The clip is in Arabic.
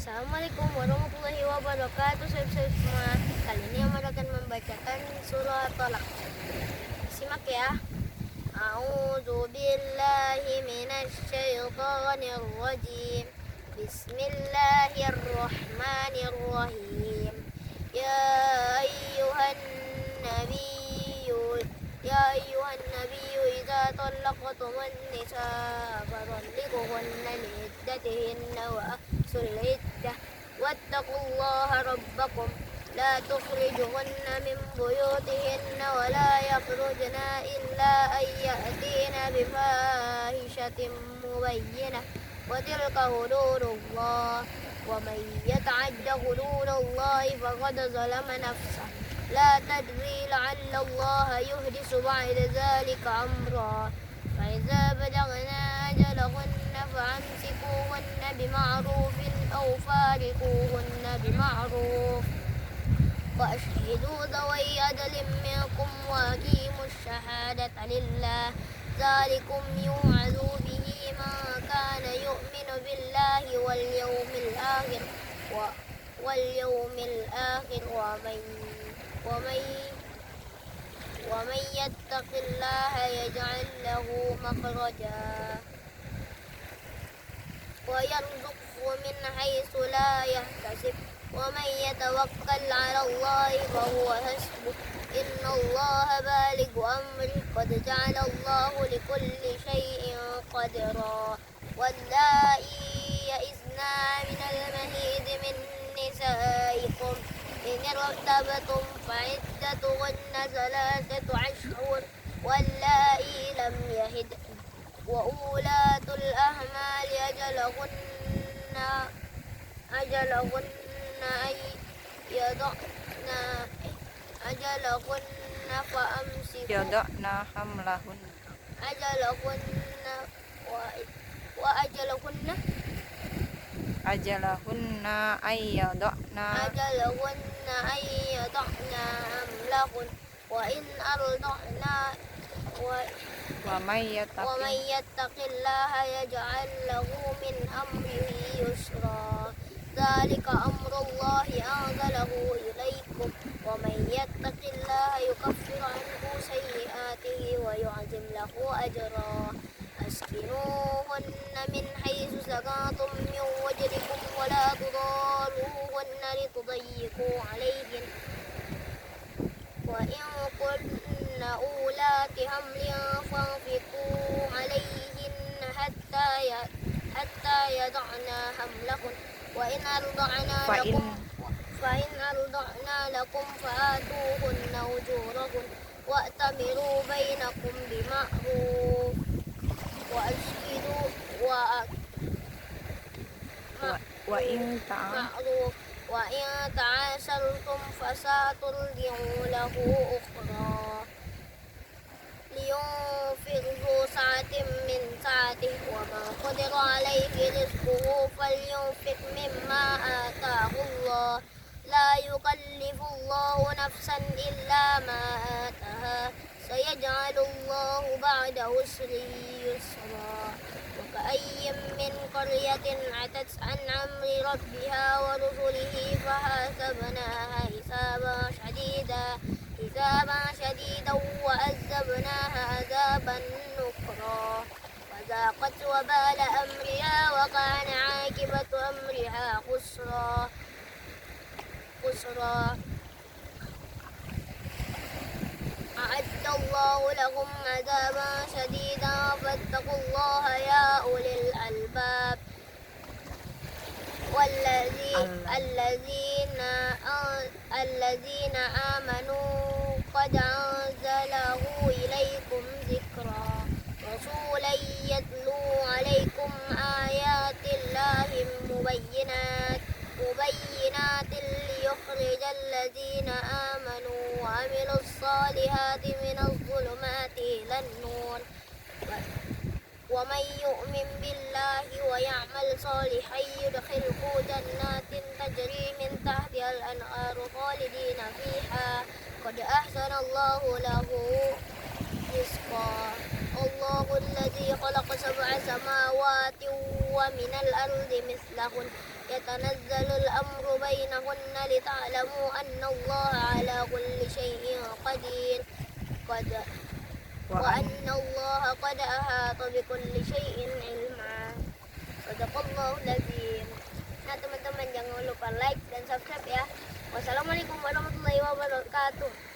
Assalamualaikum warahmatullahi wabarakatuh. Saudara semua, kali ini Ahmad akan membacakan surah Tolak. Simak ya. A'udzu billahi minasy syaithanir rajim. Bismillahirrahmanirrahim. Ya ayyuhan nabiyyu idza talaqtumun nisaa fatalliquhunna li'iddatihinna wa ahsul iddah wattaqullaha rabbakum la tukhrijuhunna min buyutihinna wa la yakhrujna illa an ya'tina bifahishatin mubayyinah wa tilka hududullah wa man yata'adda hududallahi faqad zalama nafsah لا تدري لعل الله يحدث بعد ذلك أمرا فإذا بلغنا أجلهن فأمسكوهن بمعروف أو فارقوهن بمعروف وأشهدوا ذوي عدل منكم وأقيموا الشهادة لله ذلكم يوعظ به من كان يؤمن بالله واليوم الآخر ومن يتق الله يجعل له مخرجا ويرزقه من حيث لا يحتسب ومن يتوكل على الله فهو حسبه إن الله بالغ أمره قد جعل الله لكل شيء قدرا واللائي يئسن من المهيد من نسائكم إن ارتبتم فعدتهن 3 أشهر واللائي لم يهدن وأولاة الأحمال أجلهن أن يضعن فأمسكوا يضعن حملهن أجلهن أن يضعن حملهن وإن أرضعن ومن يتق الله يجعل له من أمره يسرا ذلك أمر الله أنزله إليكم ومن يتق الله يكفر عنه سيئاته ويعظم له أجرا أسكنوهن من حيث سكنتم من وجدكم ولا تضاروهن لتضيقوا عليهن وإن كن أولاة حمل فانفقوا عليهن حتى يضعن حملهن فإن أرضعن لكم فآتوهن أجورهن وأتمروا بينكم بمعروف وأشهدوا وإن تعاسرتم فسترضع له أخرى لينفق ذو سعة من سعته ومن قدر عليه رزقه فلينفق مما آتاه الله لا يكلف الله نفسا إلا ما آتاها سيجعل الله بعد عسر يسرا وكأي من قرية عتت عن أمر ربها ورسله فحاسبناها حسابا شديدا وعذبناها عذابا نكرا وذاقت وبال أمرها وكان عاقبة أمرها خسرا أعد الله لهم عذابا شديدا فاتقوا الله يا أولي الألباب الذين آمنوا قد أنزله إليكم ذكرا رسولا يتلو عليكم آيات الله مبينات ليخرج الذين آمنوا وعملوا الصالحات من الظلمات إلى النور ومن يؤمن بالله ويعمل صالحا يدخله جنات تجري من تحتها الأنهار خالدين فيها قد أحسن الله له رزقا الله الذي خلق 7 سماوات ومن الأرض مثلهن يتنزل الأمر بينهن لتعلموا أن الله على كل شيء قدير وأن الله قد أحاط بكل شيء علما. Sadaqallahu lazim. Nah teman-teman jangan lupa like dan subscribe ya. Wassalamualaikum warahmatullahi wabarakatuh.